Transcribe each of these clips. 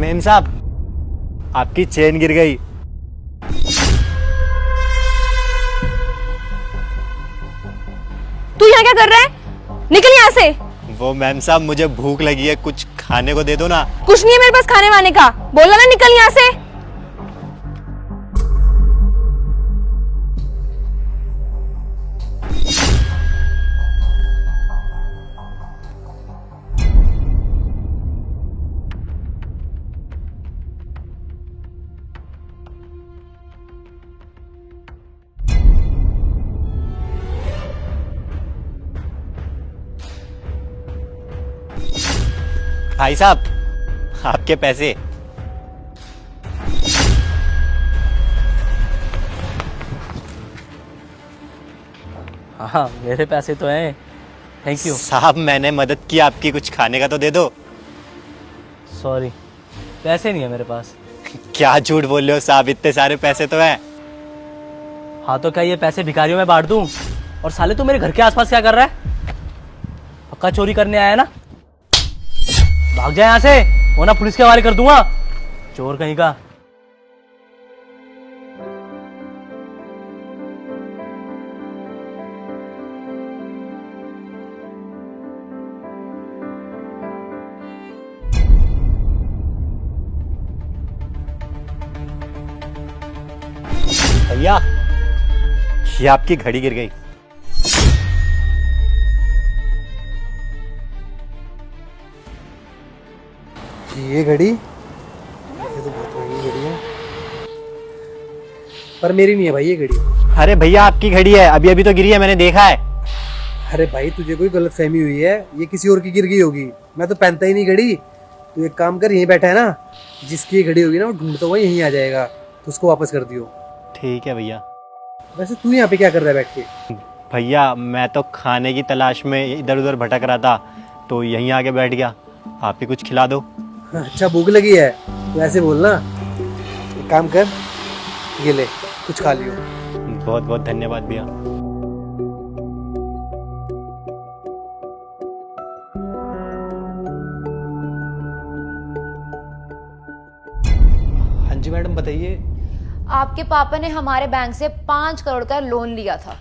Ma'am साहब, आपकी chain गिर गई। तू यहाँ क्या कर रहा है? निकल यहाँ से। वो मेम साहब, मुझे भूख लगी है, कुछ खाने को दे दो ना। कुछ नहीं है मेरे पास खाने वाने का, बोला ना निकल यहाँ से। भाई साहब, आपके पैसे। हाँ मेरे पैसे तो हैं, थैंक यू। साहब, मैंने मदद की आपकी, कुछ खाने का तो दे दो। सॉरी, पैसे नहीं है मेरे पास। क्या झूठ बोल रहे हो साहब, इतने सारे पैसे तो हैं। हाँ तो क्या ये पैसे भिखारियों में बांट दूं? और साले तू मेरे घर के आसपास क्या कर रहा है? पक्का चोरी करने आया है ना? भाग जाए यहाँ से, वरना पुलिस के हवाले कर दूंगा, चोर कहीं का। भैया, ये आपकी घड़ी गिर गई। ये घड़ी, ये तो बहुत महंगी घड़ी है, पर मेरी नहीं है भाई ये घड़ी। अरे भैया, आपकी घड़ी है, अभी अभी तो गिरी है, मैंने देखा है। अरे भाई, तुझे कोई गलत फहमी हुई है, ये किसी और की गिर गई होगी। मैं तो पहनता ही नहीं घड़ी। तू एक काम कर, यहीं बैठा है ना, जिसकी ये घड़ी होगी ना वो ढूंढता हुआ यहीं आ जाएगा, तो उसको वापस कर दियो। ठीक है भैया। वैसे तू यहाँ पे क्या कर रहा है बैठ के? भैया, मैं तो खाने की तलाश में इधर उधर भटक रहा था, तो यहीं आके बैठ गया। आप ही कुछ खिला दो। अच्छा, भूख लगी है तो ऐसे बोलना। एक काम कर, ये ले, कुछ खा लियो। बहुत बहुत धन्यवाद भैया। हाँ जी मैडम, बताइए। आपके पापा ने हमारे बैंक से 5 करोड़ का लोन लिया था,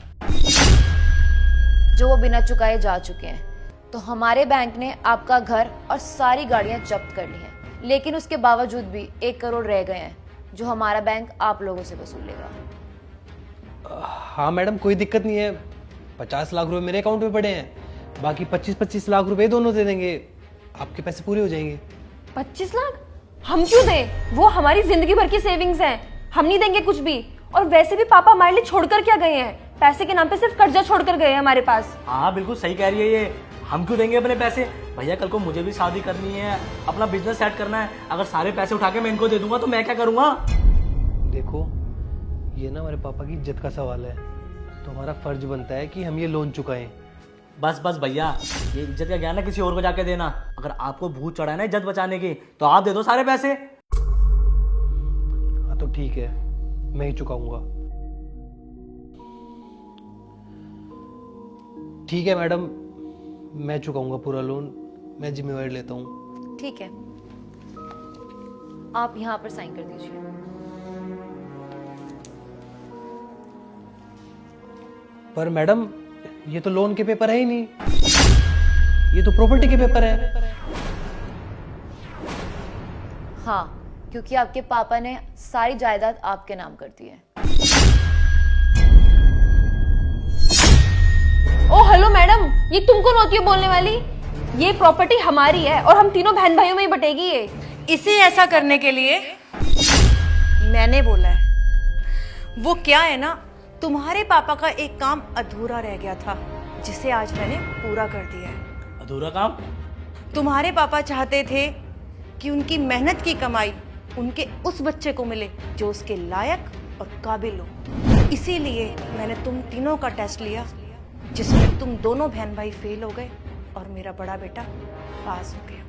जो वो बिना चुकाए जा चुके हैं। तो हमारे बैंक ने आपका घर और सारी गाड़ियां जब्त कर ली हैं, लेकिन उसके बावजूद भी 1 करोड़ रह गए हैं, जो हमारा बैंक आप लोगों से वसूलेगा। हाँ मैडम, कोई दिक्कत नहीं है। 50 लाख रुपए मेरे अकाउंट में पड़े हैं, बाकी 25-25 लाख रुपए दोनों दे देंगे, आपके पैसे पूरे हो जाएंगे। 25 लाख हम क्यों दें? वो हमारी जिंदगी भर की सेविंग्स हैं, हम नहीं देंगे कुछ भी। और वैसे भी पापा हमारे लिए छोड़कर क्या गए हैं? पैसे के नाम पे सिर्फ कर्जा छोड़कर गए हैं हमारे पास। हाँ बिल्कुल सही कह रही है ये, हम क्यों देंगे अपने पैसे? भैया कल को मुझे भी शादी करनी है, अपना बिजनेस सेट करना है, अगर सारे पैसे उठा के मैं इनको दे दूंगा तो मैं क्या करूंगा? देखो, ये ना हमारे पापा की इज्जत का सवाल है, तो हमारा फर्ज बनता है कि हम ये लोन चुकाएं। बस बस भैया, ये इज्जत का ज्ञान है किसी और को जाके देना। अगर आपको भूत चढ़ा है ना इज्जत बचाने की, तो आप दे दो सारे पैसे। हाँ तो ठीक है, मैं ही चुकाऊंगा। ठीक है मैडम, मैं चुकाऊंगा पूरा लोन, मैं जिम्मेवारी लेता हूँ। ठीक है, आप यहाँ पर साइन कर दीजिए। पर मैडम, ये तो लोन के पेपर है ही नहीं, ये तो प्रॉपर्टी के पेपर है। हाँ, क्योंकि आपके पापा ने सारी जायदाद आपके नाम कर दी है। ओ हेलो मैडम, ये तुम कौन होती हो बोलने वाली? ये प्रॉपर्टी हमारी है और हम तीनों बहन भाइयों में ही बटेगी ये। इसे ऐसा करने के लिए मैंने बोला है। वो क्या है ना, तुम्हारे पापा का एक काम अधूरा रह गया था, जिसे आज मैंने पूरा कर दिया है। अधूरा काम? तुम्हारे पापा चाहते थे कि उनकी मेहनत की कमाई उनके उस बच्चे को मिले जो उसके लायक और काबिल हो। इसीलिए मैंने तुम तीनों का टेस्ट लिया, जिसमें तुम दोनों बहन भाई फेल हो गए और मेरा बड़ा बेटा पास हो गया।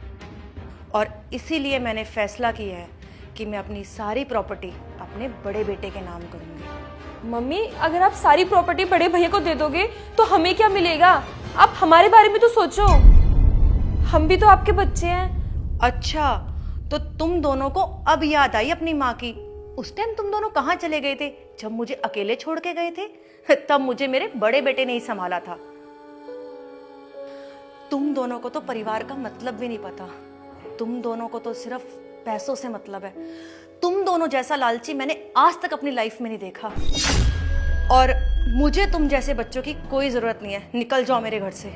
और इसीलिए मैंने फैसला किया है कि मैं अपनी सारी प्रॉपर्टी अपने बड़े बेटे के नाम करूंगी। मम्मी अगर आप सारी प्रॉपर्टी बड़े भैया को दे दोगे तो हमें क्या मिलेगा? आप हमारे बारे में तो सोचो, हम भी तो आपके बच्चे हैं। अच्छा, तो तुम दोनों को अब याद आई अपनी माँ की? उस टाइम तुम दोनों कहाँ चले गए थे जब मुझे अकेले छोड़ के गए थे? तब मुझे मेरे बड़े बेटे ने ही संभाला था। तुम दोनों को तो परिवार का मतलब भी नहीं पता। तुम दोनों को तो सिर्फ पैसों से मतलब है। तुम दोनों जैसा लालची मैंने आज तक अपनी लाइफ में नहीं देखा। और मुझे तुम जैसे बच्चों की कोई जरूरत नहीं है। निकल जाओ मेरे घर से।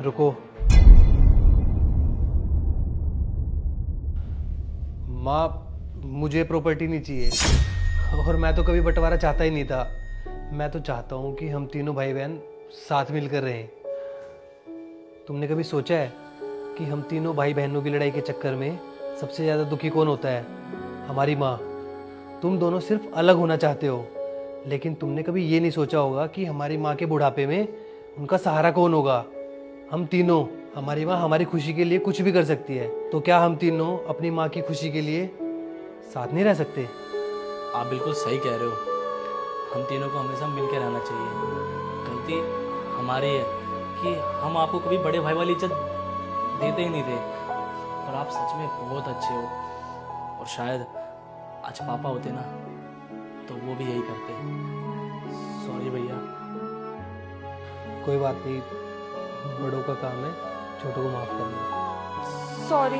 रुको माँ, मुझे प्रॉपर्टी नहीं चाहिए और मैं तो कभी बंटवारा चाहता ही नहीं था। मैं तो चाहता हूँ कि हम तीनों भाई बहन साथ मिलकर रहें। तुमने कभी सोचा है कि हम तीनों भाई बहनों की लड़ाई के चक्कर में सबसे ज़्यादा दुखी कौन होता है? हमारी माँ। तुम दोनों सिर्फ अलग होना चाहते हो, लेकिन तुमने कभी ये नहीं सोचा होगा कि हमारी माँ के बुढ़ापे में उनका सहारा कौन होगा? हम तीनों। हमारी माँ हमारी खुशी के लिए कुछ भी कर सकती है, तो क्या हम तीनों अपनी माँ की खुशी के लिए साथ नहीं रह सकते? आप बिल्कुल सही कह रहे हो। हम तीनों को हमेशा मिल के रहना चाहिए। गलती हमारी है कि हम आपको कभी बड़े भाई वाली इज्जत देते ही नहीं थे। और आप सच में बहुत अच्छे हो, और शायद आज पापा होते ना तो वो भी यही करते। सॉरी भैया। कोई बात नहीं, बड़ों का काम है छोटों को माफ करना। सॉरी।